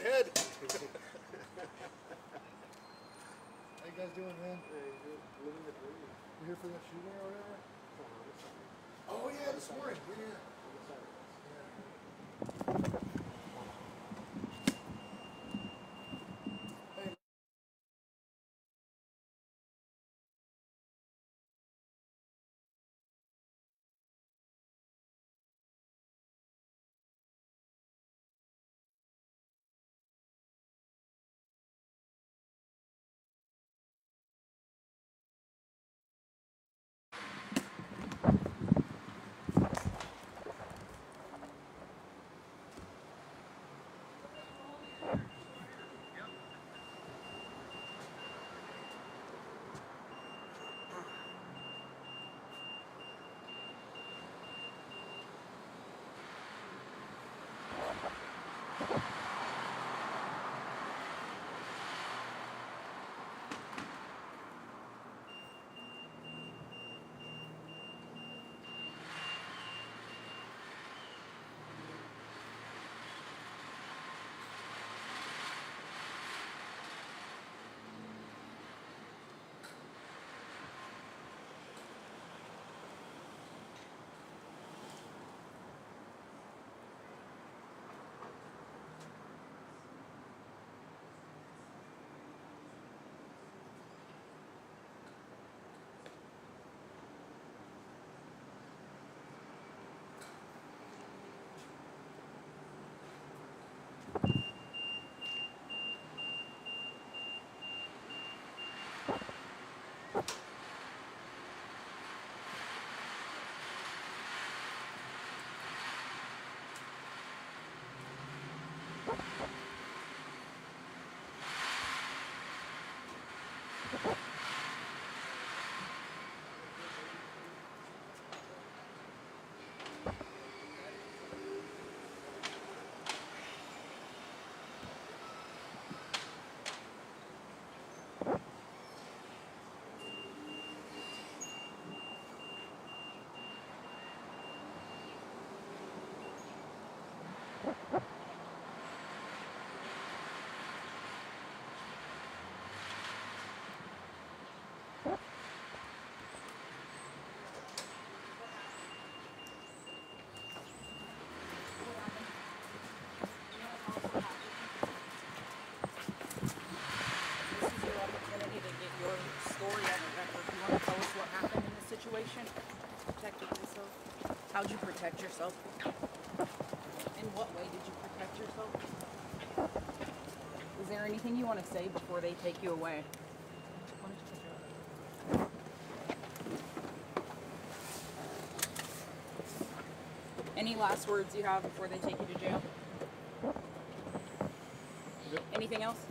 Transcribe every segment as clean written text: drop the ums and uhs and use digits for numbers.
my head. How you guys doing, man? Living the dream. You here for that shooting or whatever? Oh yeah, this morning. Yeah. How'd you protect yourself? In what way did you protect yourself? Is there anything you want to say before they take you away? Any last words you have before they take you to jail? Yep. Anything else?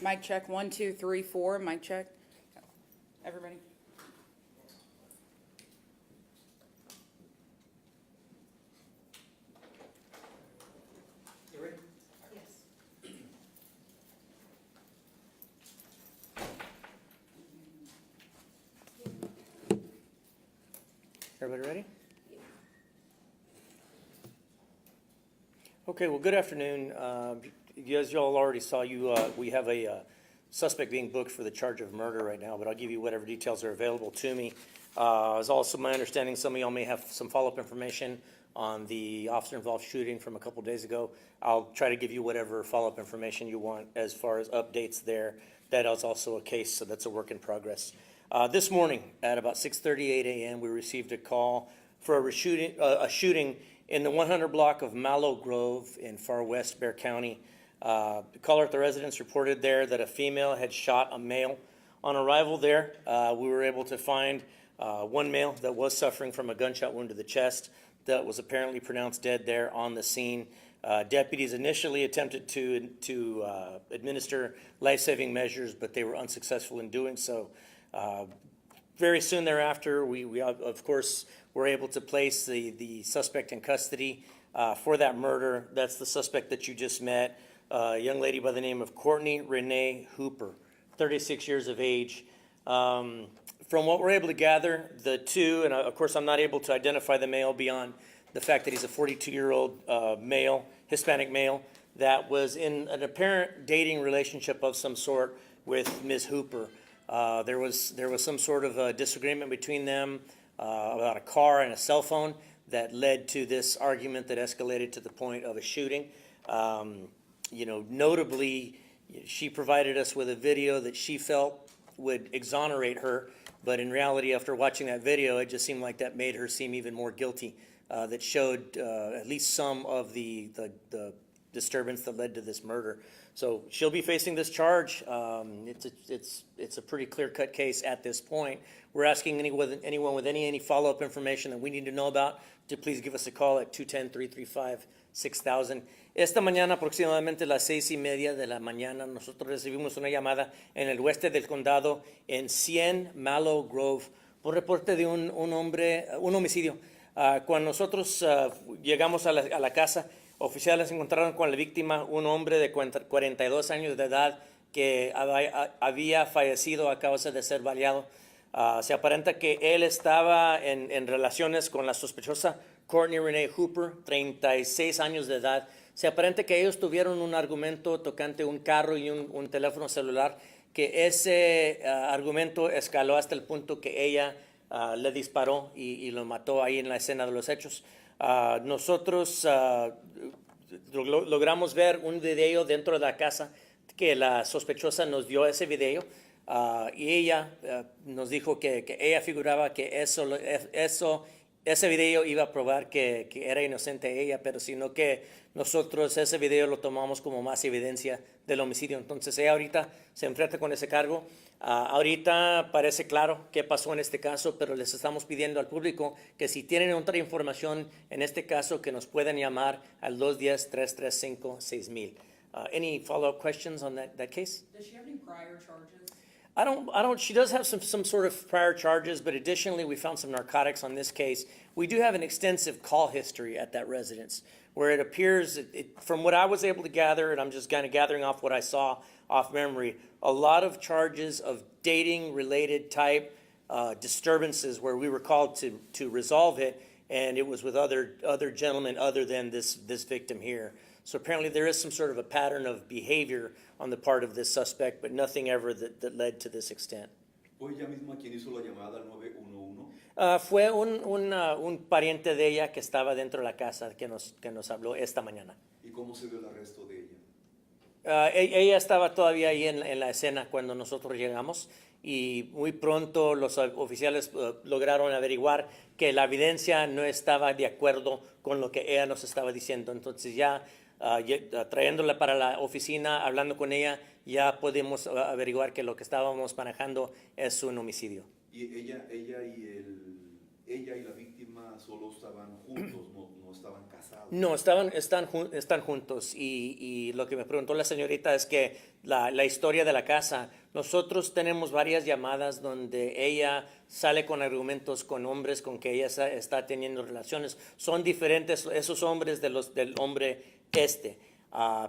Mic check, 1, 2, 3, 4. Mic check. Everybody. You ready? Yes. Everybody ready? Okay, well, good afternoon. As you all already saw, we have a suspect being booked for the charge of murder right now, but I'll give you whatever details are available to me. It's also my understanding some of y'all may have some follow-up information on the officer-involved shooting from a couple days ago. I'll try to give you whatever follow-up information you want as far as updates there. That is also a case, so that's a work in progress. This morning at about 6:38 a.m., we received a call for a shooting in the 100 block of Malogrove in far west Bexar County. The caller at the residence reported there that a female had shot a male. On arrival there, we were able to find one male that was suffering from a gunshot wound to the chest that was apparently pronounced dead there on the scene. Deputies initially attempted to administer life-saving measures, but they were unsuccessful in doing so. Very soon thereafter, we of course were able to place the suspect in custody for that murder. That's the suspect that you just met, a young lady by the name of Courtney Renee Hooper, 36 years of age. From what we're able to gather, the two, and of course I'm not able to identify the male beyond the fact that he's a 42-year-old male, Hispanic male, that was in an apparent dating relationship of some sort with Ms. Hooper. There was some sort of a disagreement between them about a car and a cell phone that led to this argument that escalated to the point of a shooting. Notably, she provided us with a video that she felt would exonerate her, but in reality, after watching that video, it just seemed like that made her seem even more guilty. That showed at least some of the disturbance that led to this murder. So she'll be facing this charge. It's a pretty clear-cut case at this point. We're asking anyone with any follow-up information that we need to know about to please give us a call at 210-335-6000. Esta mañana, aproximadamente las 6:30 de la mañana, nosotros recibimos una llamada en el oeste del condado en 100 Malogrove por reporte de un homicidio. Cuando nosotros llegamos a la casa, oficiales encontraron con la víctima un hombre de 42 años de edad que había fallecido a causa de ser baleado. Se aparenta que él estaba en relaciones con la sospechosa Courtney Renee Hooper, 36 años de edad. Se aparenta que ellos tuvieron un argumento tocante un carro y un teléfono celular, que ese argumento escaló hasta el punto que ella le disparó y lo mató ahí en la escena de los hechos. Nosotros logramos ver un video dentro de la casa que la sospechosa nos dio ese video y ella nos dijo que ella figuraba que ese video iba a probar que era inocente ella, pero sino que nosotros ese video lo tomamos como más evidencia del homicidio. Entonces ella ahorita se enfrenta con ese cargo. Ahorita parece claro qué pasó en este caso, pero les estamos pidiendo al público que si tienen otra información en este caso, que nos puedan llamar al 210-335-6000. Any follow-up questions on that case? Does she have any prior charges? She does have some sort of prior charges, but additionally, we found some narcotics on this case. We do have an extensive call history at that residence, where it appears, from what I was able to gather, and I'm just kind of gathering off what I saw off memory, a lot of charges of dating-related type disturbances where we were called to resolve it, and it was with other gentlemen other than this victim here. So apparently there is some sort of a pattern of behavior on the part of this suspect, but nothing ever that led to this extent. ¿Fue ella misma quien hizo la llamada al 911? Fue un pariente de ella que estaba dentro de la casa que nos habló esta mañana. ¿Y cómo se dio el arresto de ella? Ella estaba todavía ahí en la escena cuando nosotros llegamos y muy pronto los oficiales lograron averiguar que la evidencia no estaba de acuerdo con lo que ella nos estaba diciendo. Entonces ya trayéndola para la oficina, hablando con ella, ya podemos averiguar que lo que estábamos manejando es un homicidio. ¿Y ella y la víctima solo estaban juntos, no estaban casados? No, están juntos y lo que me preguntó la señorita es que la historia de la casa, nosotros tenemos varias llamadas donde ella sale con argumentos con hombres con que ella está teniendo relaciones. Son diferentes esos hombres del hombre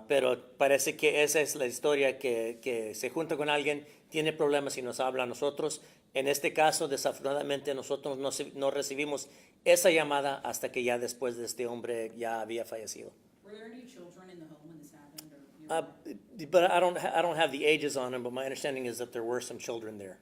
pero parece que esa es la historia, que se junta con alguien, tiene problemas y nos habla a nosotros, En este caso, desafortunadamente, nosotros no recibimos esa llamada hasta que ya después de este hombre ya había fallecido. Were there any children in the home when this happened, or you were But I don't have the ages on them, but my understanding is that there were some children there.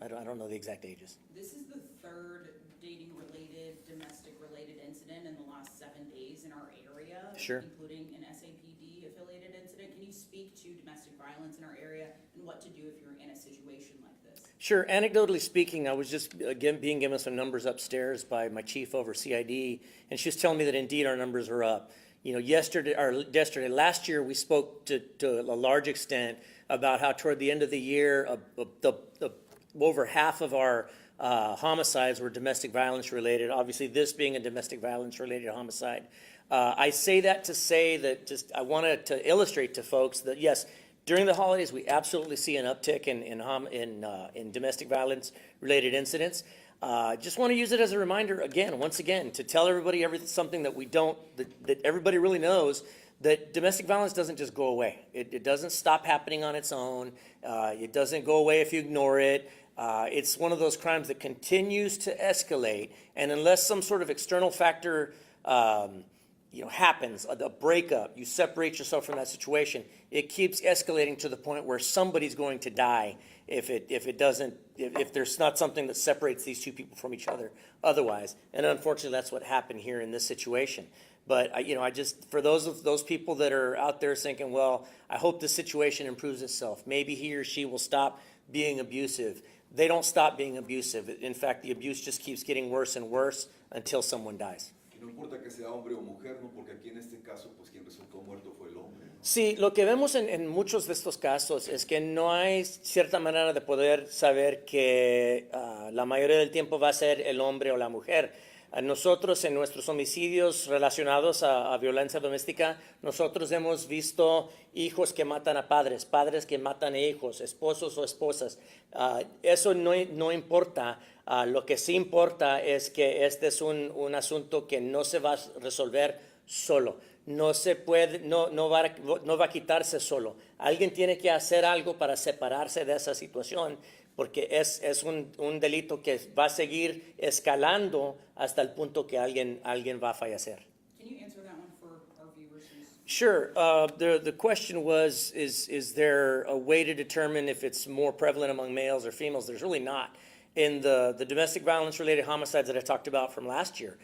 I don't know the exact ages. This is the third dating-related, domestic-related incident in the last 7 days in our area. Sure. Including an SAPD-affiliated incident. Can you speak to domestic violence in our area and what to do if you're in a situation like this? Sure. Anecdotally speaking, I was just being given some numbers upstairs by my chief over CID, and she was telling me that indeed our numbers are up. You know, last year, we spoke to a large extent about how toward the end of the year, over half of our homicides were domestic violence related. Obviously, this being a domestic violence related homicide. I say that to say that I wanted to illustrate to folks that yes, during the holidays we absolutely see an uptick in domestic violence related incidents. Just want to use it as a reminder once again, to tell everybody something that that everybody really knows, that domestic violence doesn't just go away. It doesn't stop happening on its own. It doesn't go away if you ignore it. It's one of those crimes that continues to escalate, and unless some sort of external factor happens, a breakup, you separate yourself from that situation, it keeps escalating to the point where somebody's going to die if there's not something that separates these two people from each other otherwise. And unfortunately, that's what happened here in this situation. But I just, for those people that are out there thinking, well, I hope this situation improves itself. Maybe he or she will stop being abusive. They don't stop being abusive. In fact, the abuse just keeps getting worse and worse until someone dies. Y no importa que sea hombre o mujer, ¿no? Porque aquí en este caso, pues quien resultó muerto fue el hombre, ¿no? Sí, lo que vemos en muchos de estos casos es que no hay cierta manera de poder saber que la mayoría del tiempo va a ser el hombre o la mujer. Nosotros en nuestros homicidios relacionados a violencia doméstica, nosotros hemos visto hijos que matan a padres, padres que matan a hijos, esposos o esposas. Eso no importa. Lo que sí importa es que este es un asunto que no se va a resolver solo. No se puede, no va a quitarse solo. Alguien tiene que hacer algo para separarse de esa situación, porque es un delito que va a seguir escalando hasta el punto que alguien va a fallecer. Can you answer that one for our viewers? Sure. The question was, is there a way to determine if it's more prevalent among males or females? There's really not. In the domestic violence-related homicides that I talked about from last year,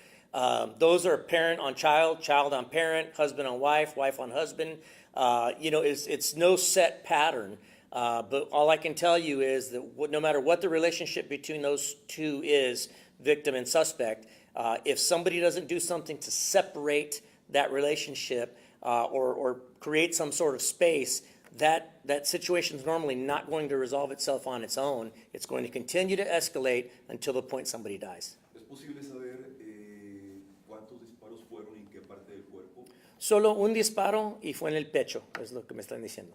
those are parent on child, child on parent, husband on wife, wife on husband. It's no set pattern. But all I can tell you is that no matter what the relationship between those two is, victim and suspect, if somebody doesn't do something to separate that relationship or create some sort of space, that situation is normally not going to resolve itself on its own. It's going to continue to escalate until the point somebody dies. ¿Es posible saber cuántos disparos fueron y en qué parte del cuerpo? Solo un disparo y fue en el pecho, es lo que me están diciendo.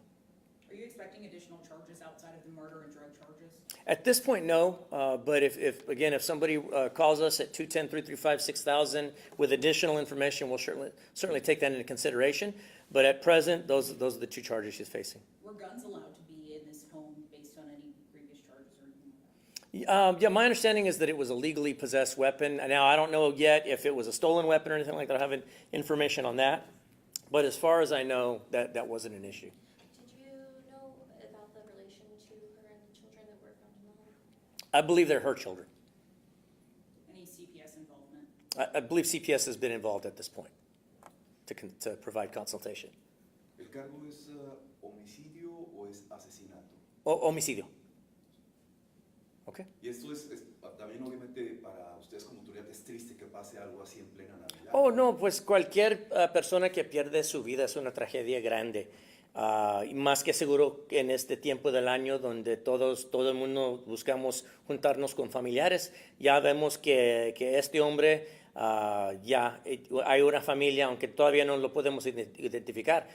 Are you expecting additional charges outside of the murder and drug charges? At this point, no. But if somebody calls us at 210-335-6000 with additional information, we'll certainly take that into consideration. But at present, those are the two charges she's facing. Were guns allowed to be in this home based on any previous charges or anything like that? Yeah, my understanding is that it was a legally possessed weapon. Now, I don't know yet if it was a stolen weapon or anything like that. I have information on that. But as far as I know, that wasn't an issue. Did you know about the relation to her and the children that were found in the home? I believe they're her children. Any CPS involvement? I believe CPS has been involved at this point to provide consultation. ¿El cargo es homicidio o es asesinato? Homicidio. Okay. Y esto es también obviamente para ustedes como autoridad es triste que pase algo así en plena Navidad. Oh, no, pues cualquier persona que pierde su vida es una tragedia grande. Y más que seguro que en este tiempo del año donde todo el mundo buscamos juntarnos con familiares, ya vemos que este hombre ya hay una familia, aunque todavía no lo podemos identificar,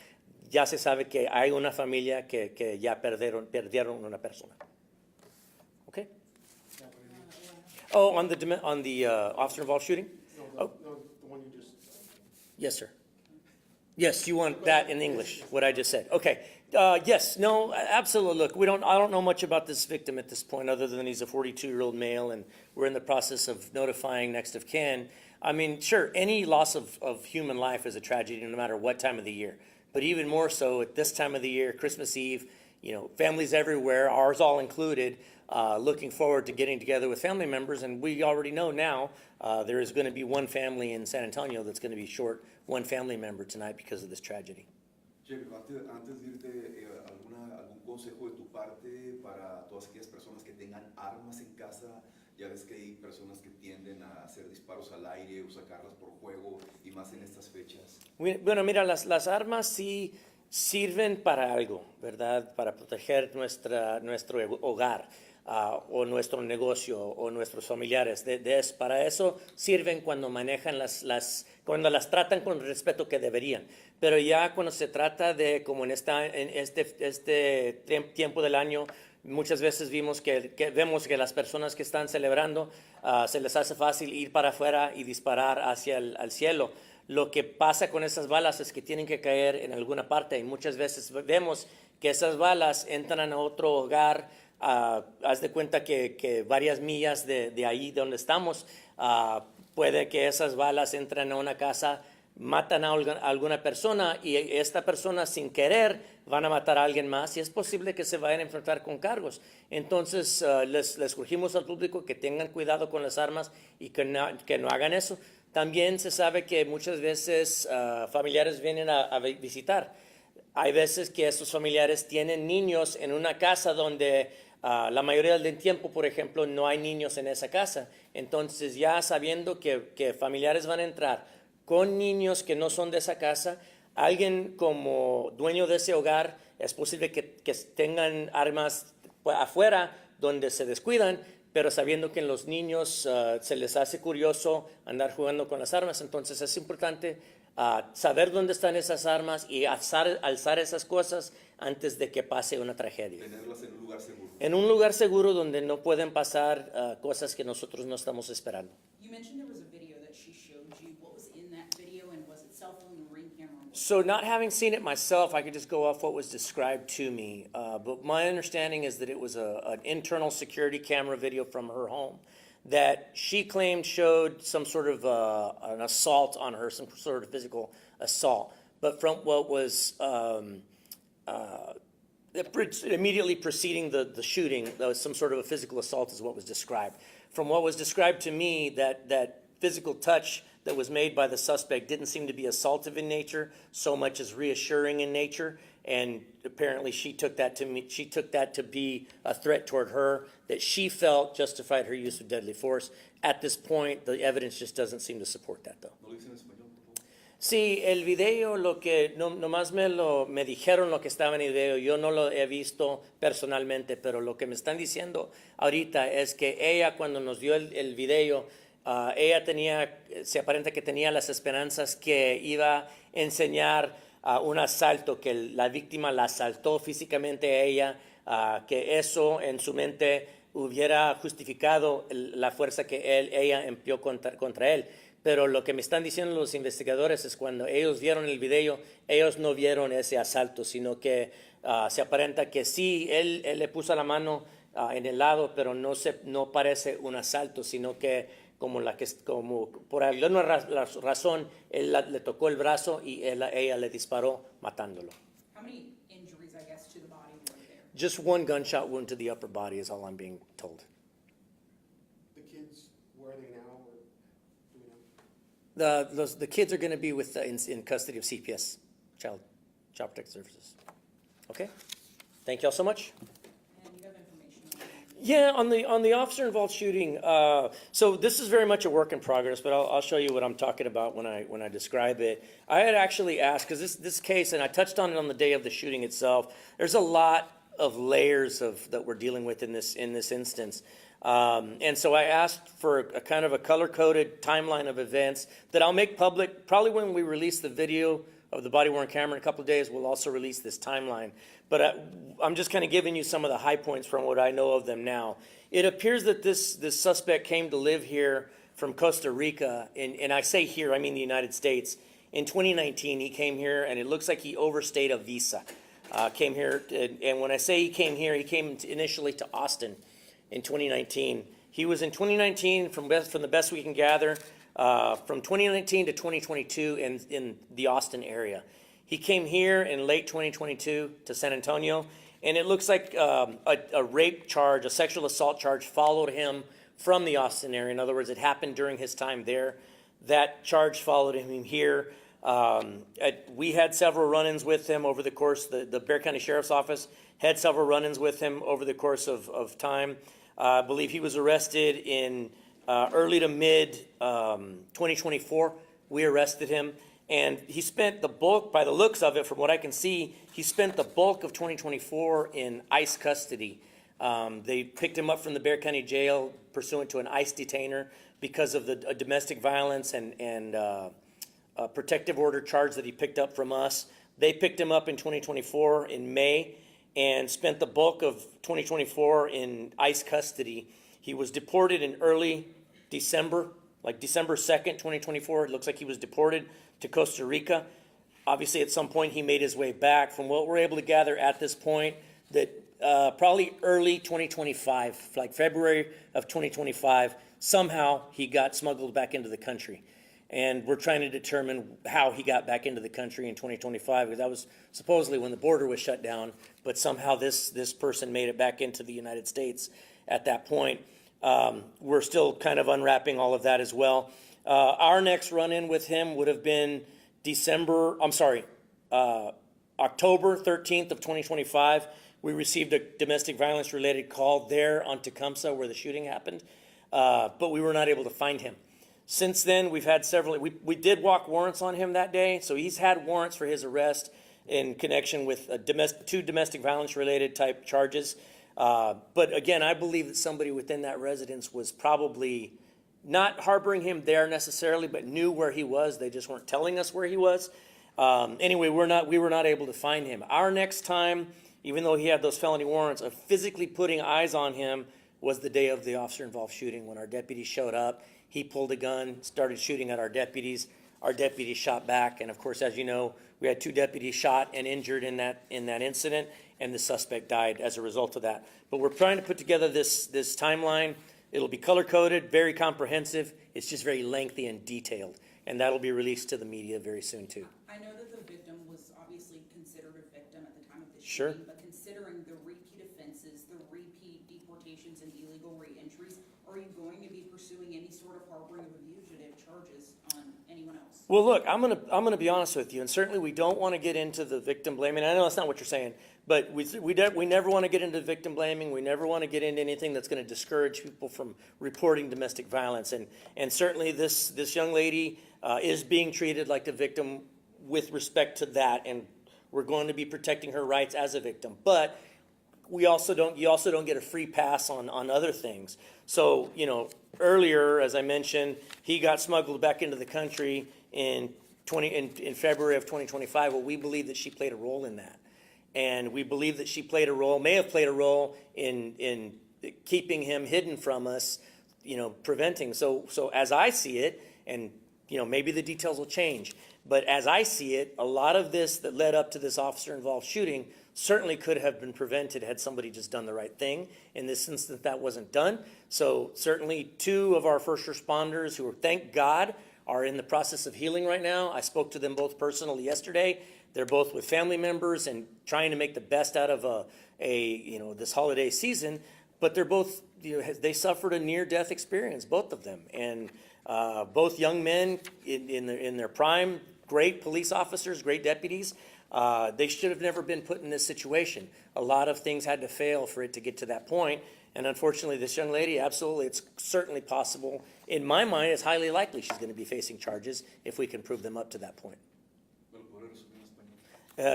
ya se sabe que hay una familia que ya perdieron una persona. Okay? Oh, on the officer involved shooting? No, the one you just. Yes, sir. Yes, you want that in English, what I just said. Okay. Yes, no, absolutely. Look, I don't know much about this victim at this point, other than he's a 42-year-old male, and we're in the process of notifying next of kin. I mean, sure, any loss of human life is a tragedy, no matter what time of the year. But even more so at this time of the year, Christmas Eve, families everywhere, ours all included, looking forward to getting together with family members. And we already know now there is going to be one family in San Antonio that's going to be short one family member tonight because of this tragedy. Sheriff, antes de irte, ¿algún consejo de tu parte para todas aquellas personas que tengan armas en casa? Ya ves que hay personas que tienden a hacer disparos al aire o sacarlas por juego, y más en estas fechas. Bueno, mira, las armas sí sirven para algo, ¿verdad? Para proteger nuestro hogar, o nuestro negocio o nuestros familiares. Para eso sirven cuando manejan cuando las tratan con el respeto que deberían. Pero ya cuando se trata de, como en este tiempo del año, muchas veces vemos que las personas que están celebrando se les hace fácil ir para afuera y disparar hacia el cielo. Lo que pasa con esas balas es que tienen que caer en alguna parte, y muchas veces vemos que esas balas entran a otro hogar. Haz de cuenta que varias millas de ahí donde estamos, puede que esas balas entren a una casa, matan a alguna persona, y esta persona sin querer van a matar a alguien más, y es posible que se vayan a enfrentar con cargos. Entonces les urgimos al público que tengan cuidado con las armas y que no hagan eso. También se sabe que muchas veces familiares vienen a visitar. Hay veces que estos familiares tienen niños en una casa donde la mayoría del tiempo, por ejemplo, no hay niños en esa casa. Entonces, ya sabiendo que familiares van a entrar con niños que no son de esa casa, alguien como dueño de ese hogar, es posible que tengan armas afuera donde se descuidan, pero sabiendo que en los niños se les hace curioso andar jugando con las armas. Entonces es importante saber dónde están esas armas y alzar esas cosas antes de que pase una tragedia. Tenerlas en un lugar seguro. En un lugar seguro donde no pueden pasar cosas que nosotros no estamos esperando. You mentioned there was a video that she showed you. What was in that video, and was it cell phone or ring camera? So not having seen it myself, I could just go off what was described to me. But my understanding is that it was an internal security camera video from her home that she claimed showed some sort of an assault on her, some sort of physical assault. But from what was immediately preceding the shooting, there was some sort of a physical assault is what was described. From what was described to me, that physical touch that was made by the suspect didn't seem to be assaultive in nature so much as reassuring in nature, and apparently she took that to be a threat toward her that she felt justified her use of deadly force. At this point, the evidence just doesn't seem to support that, though. ¿No lo dice en español, por favor? Sí, el video, nomás me dijeron lo que estaba en el video. Yo no lo he visto personalmente, pero lo que me están diciendo ahorita es que ella, cuando nos dio el video, ella se aparenta que tenía las esperanzas que iba a enseñar un asalto, que la víctima la asaltó físicamente a ella, que eso en su mente hubiera justificado la fuerza que ella empleó contra él. Pero lo que me están diciendo los investigadores es cuando ellos vieron el video, ellos no vieron ese asalto, sino que se aparenta que sí, él le puso la mano en el lado, pero no parece un asalto, sino que como por alguna razón él le tocó el brazo y ella le disparó matándolo. How many injuries, I guess, to the body were there? Just one gunshot wound to the upper body is all I'm being told. The kids, where are they now? Or do we know? The kids are going to be in custody of CPS, Child Protective Services. Okay? Thank you all so much. And you have information on Yeah, on the officer-involved shooting. So this is very much a work in progress, but I'll show you what I'm talking about when I describe it. I had actually asked, because this case, and I touched on it on the day of the shooting itself. There's a lot of layers that we're dealing with in this instance. And so I asked for a kind of a color-coded timeline of events that I'll make public. Probably when we release the video of the body-worn camera in a couple of days, we'll also release this timeline. But I'm just kind of giving you some of the high points from what I know of them now. It appears that this suspect came to live here from Costa Rica, and I say here, I mean the United States, in 2019, he came here, and it looks like he overstayed a visa. Came here, and when I say he came here, he came initially to Austin in 2019. He was in 2019, from the best we can gather, from 2019 to 2022 in the Austin area. He came here in late 2022 to San Antonio, and it looks like a rape charge, a sexual assault charge, followed him from the Austin area. In other words, it happened during his time there. That charge followed him here. We had several run-ins with him over the course. The Bexar County Sheriff's Office had several run-ins with him over the course of time. I believe he was arrested in early to mid 2024. We arrested him, and he spent the bulk, by the looks of it, from what I can see, he spent the bulk of 2024 in ICE custody. They picked him up from the Bexar County Jail pursuant to an ICE detainer because of the domestic violence and protective order charge that he picked up from us. They picked him up in 2024 in May and spent the bulk of 2024 in ICE custody. He was deported in early December, like December 2nd, 2024. It looks like he was deported to Costa Rica. Obviously, at some point, he made his way back. From what we're able to gather at this point, that probably early 2025, like February of 2025, somehow he got smuggled back into the country. And we're trying to determine how he got back into the country in 2025, because that was supposedly when the border was shut down, but somehow this person made it back into the United States at that point. We're still kind of unwrapping all of that as well. Our next run-in with him would have been October 13th of 2025. We received a domestic violence-related call there on Tecumseh where the shooting happened, but we were not able to find him. Since then, we've had several. We did walk warrants on him that day, so he's had warrants for his arrest in connection with two domestic violence-related type charges. But again, I believe that somebody within that residence was probably not harboring him there necessarily, but knew where he was. They just weren't telling us where he was. Anyway, we were not able to find him. Our next time, even though he had those felony warrants, of physically putting eyes on him was the day of the officer-involved shooting when our deputies showed up. He pulled a gun, started shooting at our deputies. Our deputies shot back, and of course, as you know, we had 2 deputies shot and injured in that incident, and the suspect died as a result of that. But we're trying to put together this timeline. It'll be color-coded, very comprehensive. It's just very lengthy and detailed, and that'll be released to the media very soon too. I know that the victim was obviously considered a victim at the time of the Sure. shooting, but considering the repeat offenses, the repeat deportations and illegal re-entries, are you going to be pursuing any sort of harboring of a fugitive charges on anyone else? Well, look, I'm gonna be honest with you, and certainly we don't want to get into the victim blaming. I know that's not what you're saying, but we never want to get into victim blaming. We never want to get into anything that's going to discourage people from reporting domestic violence. And certainly this young lady is being treated like a victim with respect to that, and we're going to be protecting her rights as a victim. But you also don't get a free pass on other things. So, earlier, as I mentioned, he got smuggled back into the country in February of 2025. Well, we believe that she played a role in that. And we believe that she may have played a role in keeping him hidden from us, preventing. So as I see it, and, maybe the details will change, but as I see it, a lot of this that led up to this officer-involved shooting certainly could have been prevented had somebody just done the right thing. In this instance, that wasn't done. So certainly 2 of our first responders who, thank God, are in the process of healing right now. I spoke to them both personally yesterday. They're both with family members and trying to make the best out of this holiday season. But they're both, they suffered a near-death experience, both of them. And both young men in their prime, great police officers, great deputies. They should have never been put in this situation. A lot of things had to fail for it to get to that point. And unfortunately, this young lady, absolutely, it's certainly possible. In my mind, it's highly likely she's going to be facing charges if we can prove them up to that point.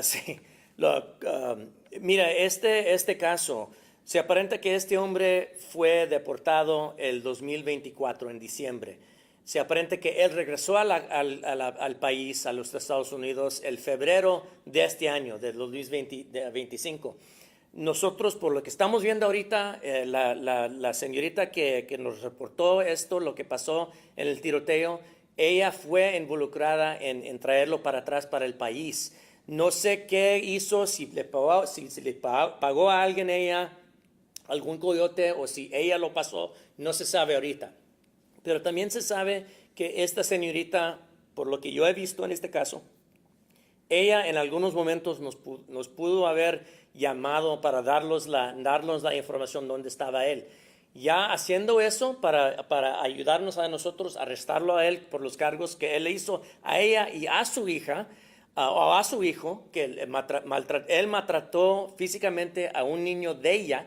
Sí. Mira, este caso, se aparenta que este hombre fue deportado el 2024, en diciembre. Se aparenta que él regresó al país, a los Estados Unidos, el febrero de este año, del 2025. Nosotros, por lo que estamos viendo ahorita, la señorita que nos reportó esto, lo que pasó en el tiroteo, ella fue involucrada en traerlo para atrás para el país. No sé qué hizo, si le pagó a alguien ella, algún coyote, o si ella lo pasó, no se sabe ahorita. Pero también se sabe que esta señorita, por lo que yo he visto en este caso, ella en algunos momentos nos pudo haber llamado para darnos la información dónde estaba él. Ya haciendo eso para ayudarnos a nosotros a arrestarlo a él por los cargos que él le hizo a ella y a su hija, o a su hijo, que él maltrató físicamente a un niño de ella,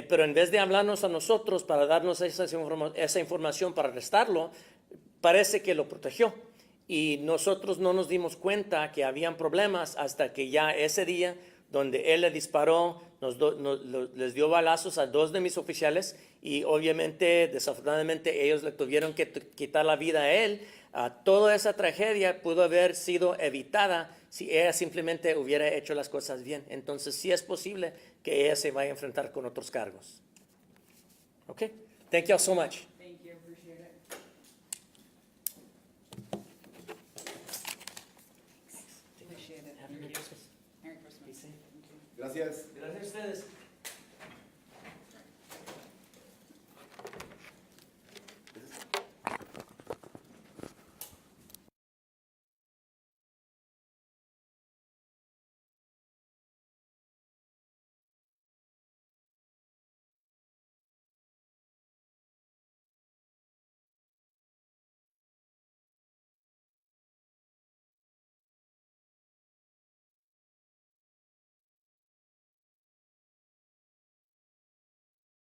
pero en vez de hablarnos a nosotros para darnos esa información para arrestarlo, parece que lo protegió. Y nosotros no nos dimos cuenta que habían problemas hasta que ya ese día, donde él le disparó, les dio balazos a 2 de mis oficiales y obviamente, desafortunadamente, ellos le tuvieron que quitar la vida a él. Toda esa tragedia pudo haber sido evitada si ella simplemente hubiera hecho las cosas bien. Entonces, sí es posible que ella se vaya a enfrentar con otros cargos. Okay? Thank you all so much. Thank you, appreciate it. Appreciate it. Merry Christmas. Gracias.